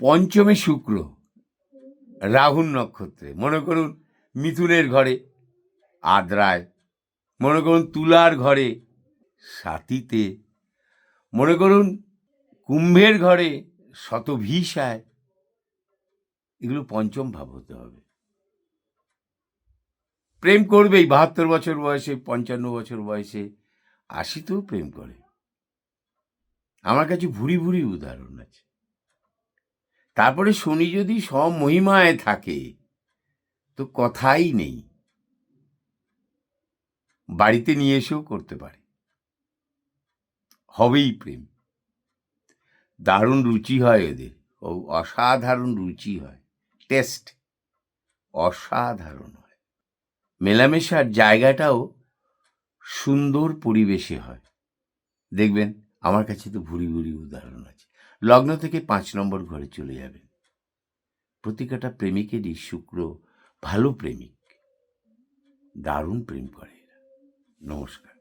পঞ্চমে শুক্র, রাহুর নক্ষত্রে, মনে করুন মিথুনের ঘরে আদ্রায়, মনে করুন তুলার ঘরে সাতিতে, মনে করুন কুম্ভের ঘরে শতভিসায়, এগুলো পঞ্চম ভাব হতে হবে। প্রেম করবেই 72 বছর বয়সে, 55 বছর বয়সে, 80তেও প্রেম করে। আমার কাছে ভুরি ভুরি উদাহরণ আছে। তারপরে শনি যদি স্বমহিমায় থাকে তো কথাই নেই, বাড়িতে নিয়ে এসেও করতে পারে, হবেই প্রেম। দারুণ রুচি হয় এদের, ও অসাধারণ রুচি হয়, টেস্ট অসাধারণ হয়। মেলামেশার জায়গাটাও সুন্দর পরিবেশে হয়। দেখবেন আমার কাছে তো ভুরি ভুরি উদাহরণ আছে। লগ্ন থেকে 5 নম্বর ঘরে চলে যাবেন, প্রতিটা প্রেমিকেরই শুক্র ভালো প্রেমিক, দারুণ প্রেম করে এরা। নমস্কার।